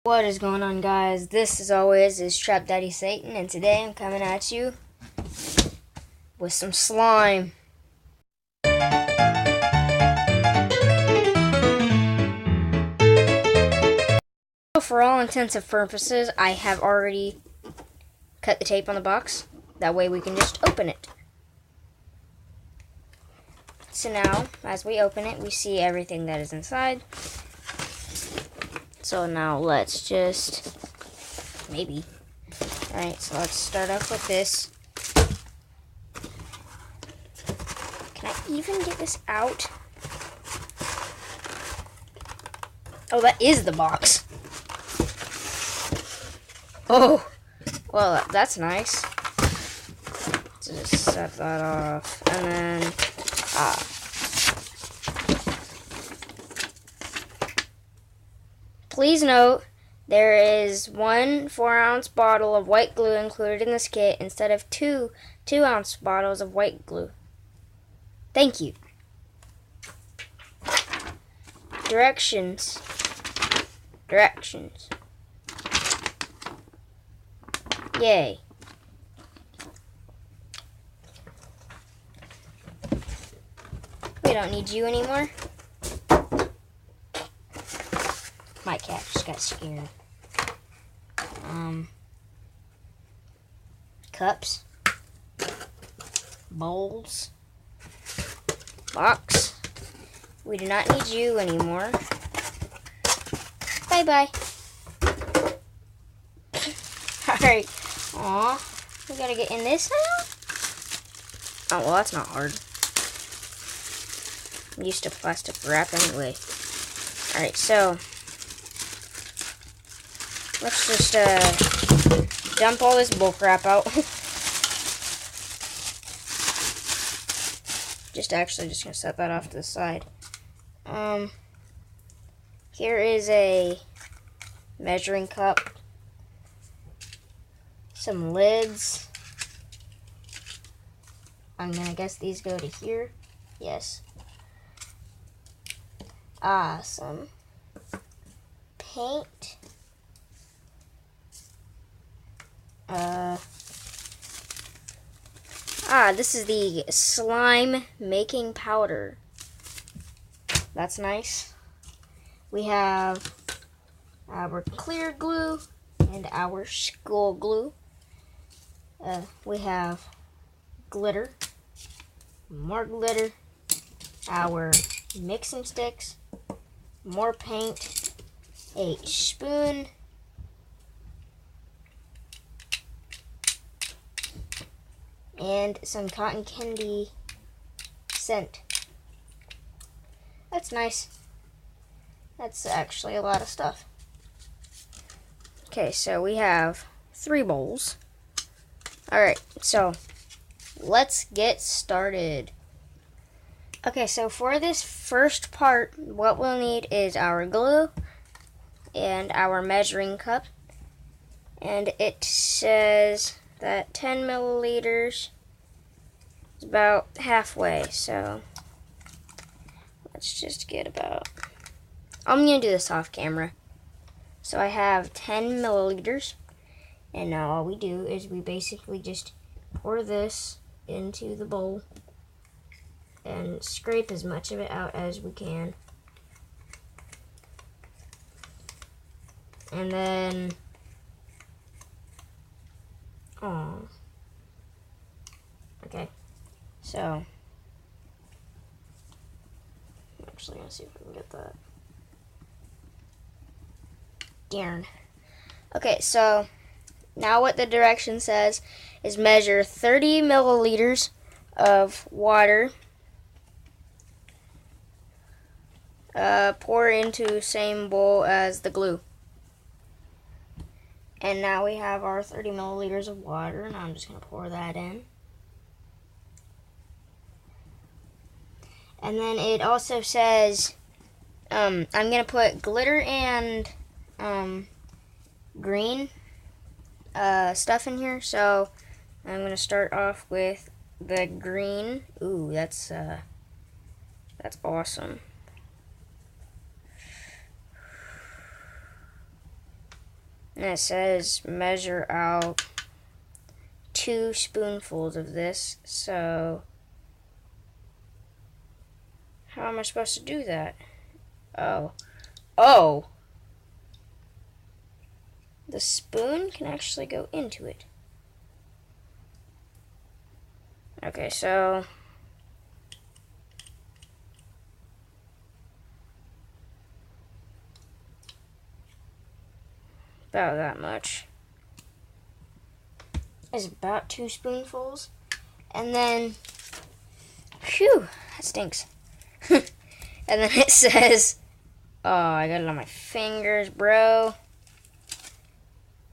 What is going on, guys? This, as always, is Trap Daddy Satan, and today I'm coming at you with some slime. For all intents and purposes, I have already cut the tape on the box. That way we can just open it. So now, as we open it, we see everything that is inside. So now let's just, maybe. Alright, so let's start off with this. Can I even get this out? Oh, that is the box. Oh, well, that's nice. Just set that off, and then, Please note, there is one 4-ounce bottle of white glue included in this kit instead of two 2-ounce bottles of white glue. Thank you. Directions. Yay. We don't need you anymore. My cat just got scared. Cups. Bowls. Box. We do not need you anymore. Bye-bye. Alright. Aw. We gotta get in this now? Oh, well, that's not hard. I'm used to plastic wrap anyway. Alright, so let's just dump all this bullcrap out. just gonna set that off to the side. Here is a measuring cup, some lids. I'm gonna guess these go to here. Yes. Some paint. This is the slime making powder. That's nice. We have our clear glue and our school glue. We have glitter, more glitter, our mixing sticks, more paint, a spoon, and some cotton candy scent. That's nice. That's actually a lot of stuff. Okay, so we have 3 bowls. Alright, so let's get started. Okay, so for this first part, what we'll need is our glue and our measuring cup. And it says that 10 milliliters is about halfway, so let's just get about, I'm going to do this off camera. So I have 10 milliliters, and now all we do is we basically just pour this into the bowl and scrape as much of it out as we can. And then, okay, so, I'm actually going to see if we can get that. Darn. Okay, so now what the direction says is measure 30 milliliters of water. Pour into same bowl as the glue. And now we have our 30 milliliters of water. Now I'm just going to pour that in. And then it also says, I'm going to put glitter and green stuff in here. So I'm going to start off with the green. Ooh, that's awesome. And it says measure out 2 spoonfuls of this. So how am I supposed to do that? Oh, the spoon can actually go into it. Okay, so about that much is about 2 spoonfuls. And then, phew, that stinks. And then it says, oh, I got it on my fingers, bro.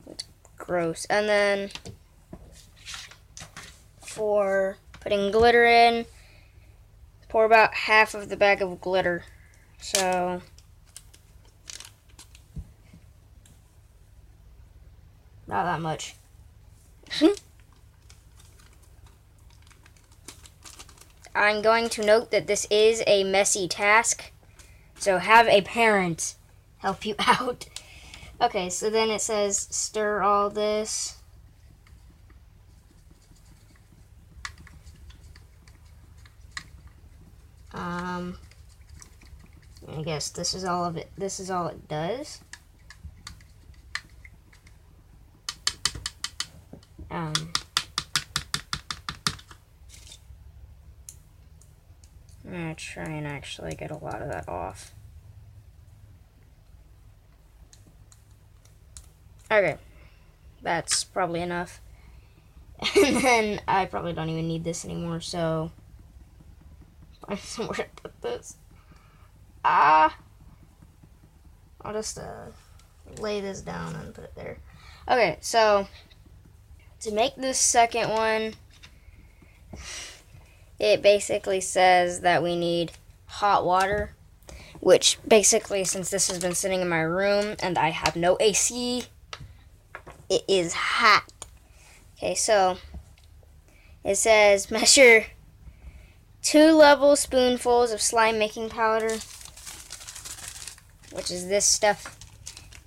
It's gross. And then for putting glitter in, pour about half of the bag of glitter. So not that much. I'm going to note that this is a messy task, so have a parent help you out. Okay, so then it says stir all this. I guess this is all of it. This is all it does. I'm gonna try and actually get a lot of that off. Okay, that's probably enough. And then I probably don't even need this anymore, so find somewhere to put this. I'll just lay this down and put it there. Okay, so to make this second one, it basically says that we need hot water, which basically, since this has been sitting in my room and I have no AC, it is hot. Okay, so it says measure 2 level spoonfuls of slime making powder, which is this stuff,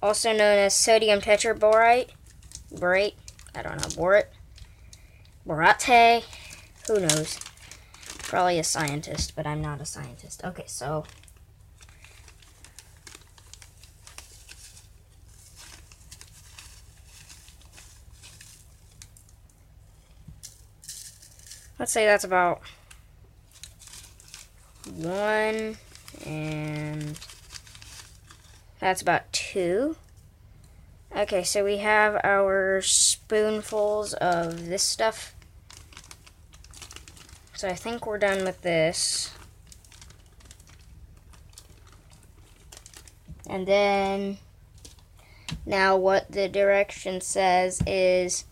also known as sodium tetraborate. I don't know, borate, who knows? Probably a scientist, but I'm not a scientist. Okay, so let's say that's about 1, and that's about 2. Okay, so we have our spoonfuls of this stuff. So I think we're done with this. And then now what the direction says is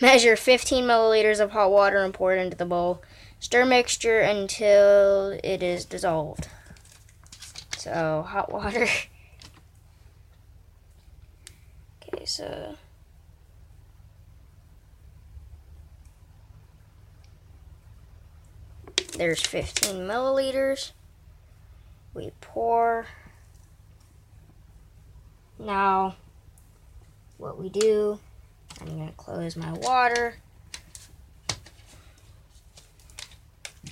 measure 15 milliliters of hot water and pour it into the bowl. Stir mixture until it is dissolved. So hot water. Okay, so there's 15 milliliters. We pour. Now, what we do, I'm going to close my water.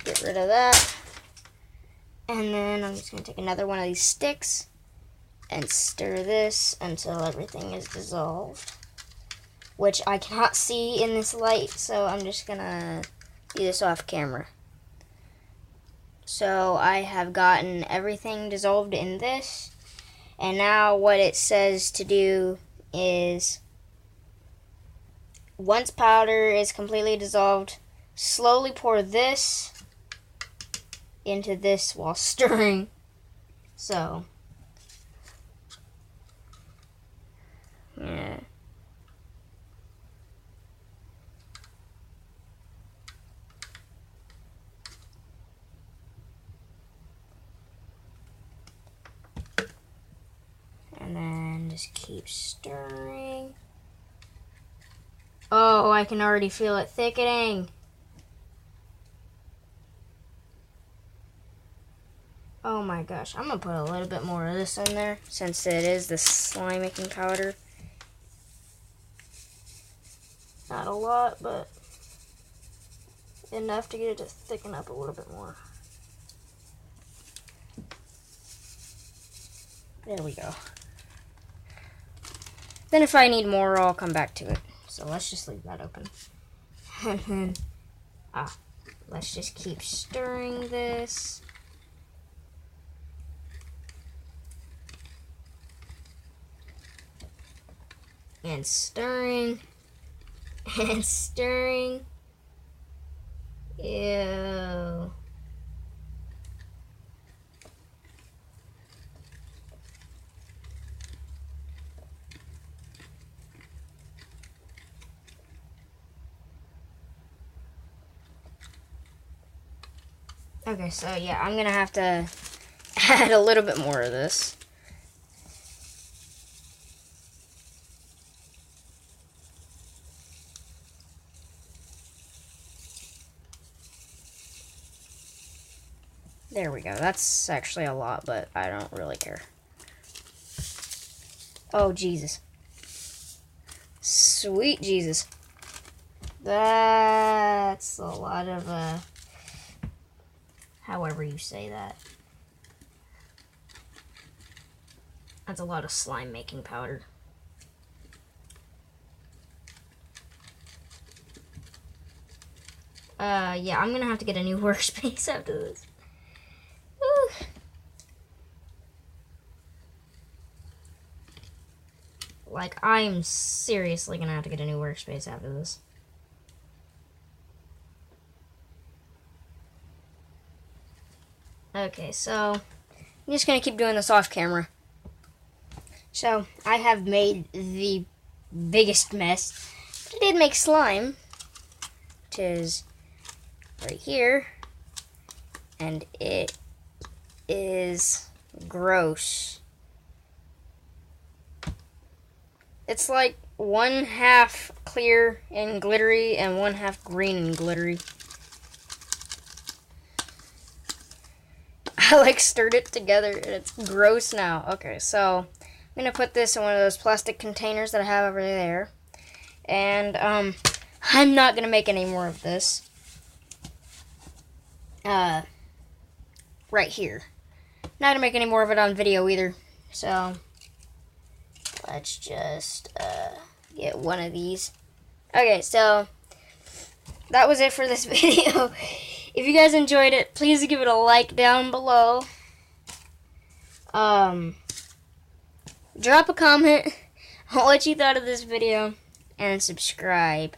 Get rid of that. And then I'm just going to take another one of these sticks and stir this until everything is dissolved, which I cannot see in this light, so I'm just going to do this off camera. So I have gotten everything dissolved in this, and now what it says to do is, once powder is completely dissolved, slowly pour this into this while stirring. So, yeah. And then just keep stirring. Oh, I can already feel it thickening. Oh my gosh, I'm gonna put a little bit more of this in there since it is the slime making powder. Not a lot, but enough to get it to thicken up a little bit more. There we go. Then if I need more, I'll come back to it. So let's just leave that open. And then, let's just keep stirring this. And stirring. And stirring. Ew. Okay, so yeah, I'm gonna have to add a little bit more of this. There we go. That's actually a lot, but I don't really care. Oh, Jesus. Sweet Jesus. That's a lot of, however you say that. That's a lot of slime making powder. Yeah, I'm gonna have to get a new workspace after this. Woo. Like, I'm seriously gonna have to get a new workspace after this. Okay, so I'm just gonna keep doing this off camera. So I have made the biggest mess, but I did make slime, which is right here, and it is gross. It's like 1/2 clear and glittery and 1/2 green and glittery. I like stirred it together and it's gross now. Okay, so I'm gonna put this in one of those plastic containers that I have over there. And I'm not gonna make any more of this. Right here. Not gonna make any more of it on video either. So let's just get one of these. Okay, so that was it for this video. If you guys enjoyed it, please give it a like down below. Drop a comment on what you thought of this video, and subscribe.